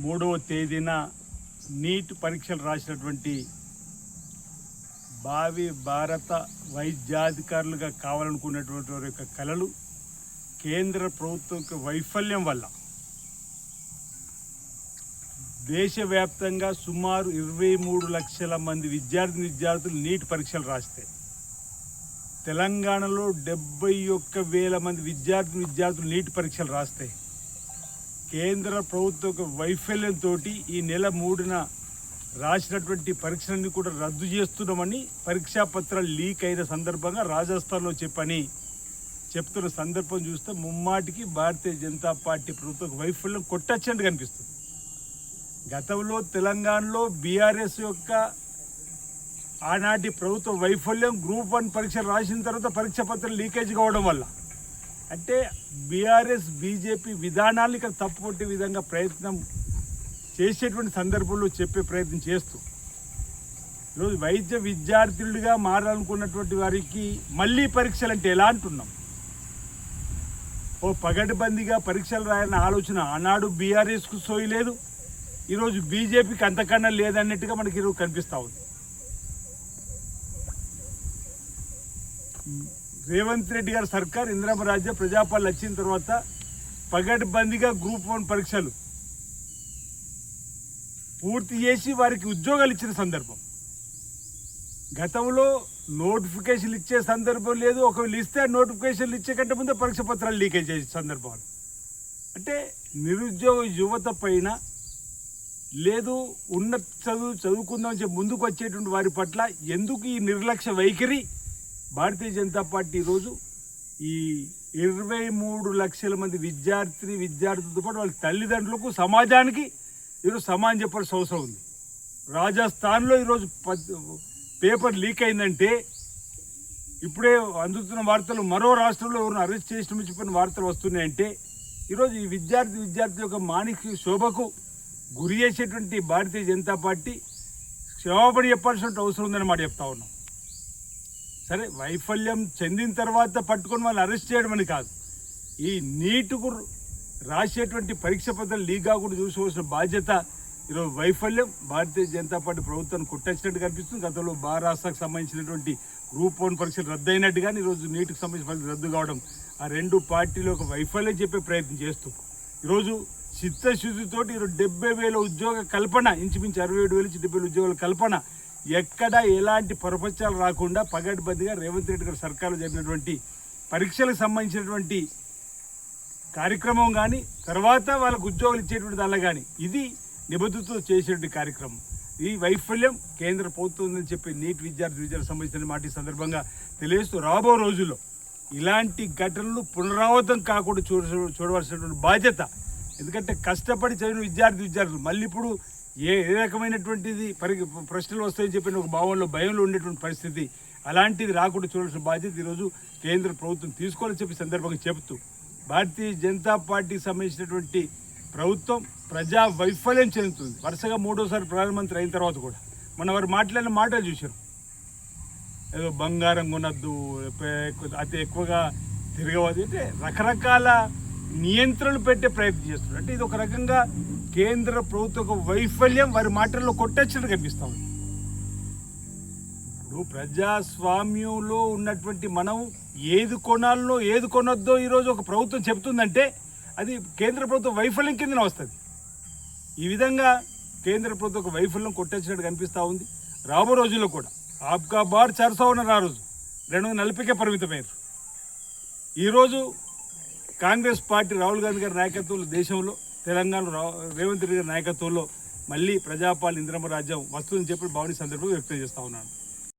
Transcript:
3వ తేదీన నీట్ పరీక్షలు రాసినటువంటి భావి భారత వైద్యాధికారులుగా కావాలనుకున్నటువంటి వారి యొక్క కలలు కేంద్ర ప్రభుత్వం యొక్క వైఫల్యం వల్ల దేశవ్యాప్తంగా సుమారు 23 లక్షల మంది విద్యార్థులు నీట్ పరీక్షలు రాస్తే తెలంగాణలో 71,000 మంది విద్యార్థులు నీట్ పరీక్షలు రాస్తే కేంద్ర ప్రభుత్వ వైఫల్యంతో ఈ నెల 3న రాసినటువంటి పరీక్షలన్నీ కూడా రద్దు చేస్తున్నామని పరీక్షా పత్రాలు లీక్ అయిన సందర్భంగా రాజస్థాన్లో చెప్తున్న సందర్భం చూస్తే ముమ్మాటికి భారతీయ జనతా పార్టీ ప్రభుత్వ వైఫల్యం కొట్టొచ్చినట్టు కనిపిస్తుంది. గతంలో తెలంగాణలో బీఆర్ఎస్ యొక్క ఆనాటి ప్రభుత్వ వైఫల్యం గ్రూప్ 1 పరీక్షలు రాసిన తర్వాత పరీక్ష పత్రాలు లీకేజ్ కావడం వల్ల అంటే బీఆర్ఎస్ బీజేపీ విధానాలను ఇక్కడ తప్పుపట్టే విధంగా ప్రయత్నం చేసేటువంటి సందర్భంలో చెప్పే ప్రయత్నం చేస్తూ ఈరోజు వైద్య విద్యార్థులుగా మారాలనుకున్నటువంటి వారికి మళ్ళీ పరీక్షలు అంటే ఎలా అంటున్నాం? ఓ పగటిబందిగా పరీక్షలు రాయాలన్న ఆలోచన ఆనాడు బీఆర్ఎస్కు సోయలేదు, ఈరోజు బీజేపీకి అంతకన్నా లేదన్నట్టుగా మనకి ఈరోజు కనిపిస్తూ ఉంది. రేవంత్ రెడ్డి గారి సర్కార్ ఇందిరమ్మ రాజ్యం ప్రజాపాలన వచ్చిన తర్వాత పగటిబందిగా గ్రూప్ 1 పరీక్షలు పూర్తి చేసి వారికి ఉద్యోగాలు ఇచ్చిన సందర్భం. గతంలో నోటిఫికేషన్లు ఇచ్చే సందర్భం లేదు, ఒకవేళ ఇస్తే నోటిఫికేషన్లు ఇచ్చే కంటే ముందే పరీక్ష పత్రాలు లీకేజ్ చేసే సందర్భాలు. అంటే నిరుద్యోగ యువత పైన లేదు ఉన్నత చదువుకుందామని చెప్పి ముందుకు వచ్చేటువంటి వారి పట్ల ఎందుకు ఈ నిర్లక్ష్య వైఖరి? భారతీయ జనతా పార్టీ ఈరోజు ఈ 23 లక్షల మంది విద్యార్థులతో పాటు వాళ్ళ తల్లిదండ్రులకు సమాజానికి ఈరోజు సమానం చెప్పాల్సిన అవసరం ఉంది. రాజస్థాన్లో ఈరోజు పేపర్ లీక్ అయిందంటే ఇప్పుడే అందుతున్న వార్తలు మరో రాష్ట్రంలో ఎవరిని అరెస్ట్ చేసిన చెప్పిన వార్తలు వస్తున్నాయంటే ఈరోజు ఈ విద్యార్థి యొక్క మానసిక శోభకు గురి చేసేటువంటి భారతీయ జనతా పార్టీ క్షమాపణ చెప్పాల్సిన అవసరం ఉందని మాట చెప్తా ఉన్నాం. సరే, వైఫల్యం చెందిన తర్వాత పట్టుకొని వాళ్ళు అరెస్ట్ చేయడం అని కాదు, ఈ నీటుకు రాసేటువంటి పరీక్ష పత్రాలు లీక్ కాకుండా చూసుకోవాల్సిన బాధ్యత ఈరోజు వైఫల్యం భారతీయ జనతా పార్టీ ప్రభుత్వాన్ని కొట్టొచ్చినట్టు కనిపిస్తుంది. గతంలో మహారాష్ట్రకు సంబంధించినటువంటి గ్రూప్ 1 పరీక్షలు రద్దు అయినట్టుగా ఈరోజు నీటికి సంబంధించిన పరీక్షలు రద్దు కావడం ఆ రెండు పార్టీలు ఒక వైఫల్యం చెప్పే ప్రయత్నం చేస్తూ ఈరోజు చిత్తశుద్ధితోటి ఈరోజు 70,000 ఉద్యోగ కల్పన, ఇంచుమించు 67,000 నుంచి 70,000 ఉద్యోగాల కల్పన ఎక్కడ ఎలాంటి పొరపచ్చాలు రాకుండా పగటిబందిగా రేవంత్ రెడ్డి గారి సర్కారులో జరిగినటువంటి పరీక్షలకు సంబంధించినటువంటి కార్యక్రమం కానీ తర్వాత వాళ్ళకు ఉద్యోగాలు ఇచ్చేటువంటి దానిలో కానీ ఇది నిబద్ధతతో చేసేటువంటి కార్యక్రమం. ఈ వైఫల్యం కేంద్ర ప్రభుత్వం ఉందని చెప్పి నీట్ విద్యార్థులకు సంబంధించిన మాట ఈ సందర్భంగా తెలియజేస్తూ రాబో రోజుల్లో ఇలాంటి ఘటనలు పునరావృతం కాకుండా చూడవలసినటువంటి బాధ్యత. ఎందుకంటే కష్టపడి చదివిన విద్యార్థులు మళ్ళీ ఇప్పుడు ఏ రకమైనటువంటిది ప్రశ్నలు వస్తాయని చెప్పిన ఒక భావంలో భయంలో ఉండేటువంటి పరిస్థితి, అలాంటిది రాకుండా చూడాల్సిన బాధ్యత ఈరోజు కేంద్ర ప్రభుత్వం తీసుకోవాలని చెప్పి సందర్భంగా చెబుతూ భారతీయ జనతా పార్టీకి సంబంధించినటువంటి ప్రభుత్వం ప్రజా వైఫల్యం చెందుతుంది. వరుసగా 3వసారి ప్రధానమంత్రి అయిన తర్వాత కూడా వారు మాట్లాడిన మాటలు చూశారు. ఏదో బంగారం కొనద్దు, అతి ఎక్కువగా తిరగవద్దు అంటే రకరకాల నియంత్రణలు పెట్టే ప్రయత్నం చేస్తున్నారు. అంటే ఇది ఒక రకంగా కేంద్ర ప్రభుత్వ వైఫల్యం వారి మాటల్లో కొట్టొచ్చినట్టు కనిపిస్తా ఉంది. ఇప్పుడు ప్రజాస్వామ్యంలో ఉన్నటువంటి మనం ఏది కొనాలనో ఏది కొనొద్దో ఈరోజు ఒక ప్రభుత్వం చెబుతుందంటే అది కేంద్ర ప్రభుత్వ వైఫల్యం కిందనే వస్తుంది. ఈ విధంగా కేంద్ర ప్రభుత్వ వైఫల్యం కొట్టొచ్చినట్టు కనిపిస్తూ ఉంది. రాబో రోజుల్లో కూడా ఆప్కా బార్ చర్చా ఉన్నారు, ఆ రోజు 240కే పరిమితమయ్యారు. ఈరోజు కాంగ్రెస్ పార్టీ రాహుల్ గాంధీ గారి నాయకత్వంలో దేశంలో తెలంగాణలో రేవంత్ రెడ్డి గారి నాయకత్వంలో మళ్ళీ ప్రజాపాలన ఇందిరమ్మ రాజ్యం వస్తుందని చెప్పి భావన సందర్భంగా వ్యక్తం చేస్తూ ఉన్నాను.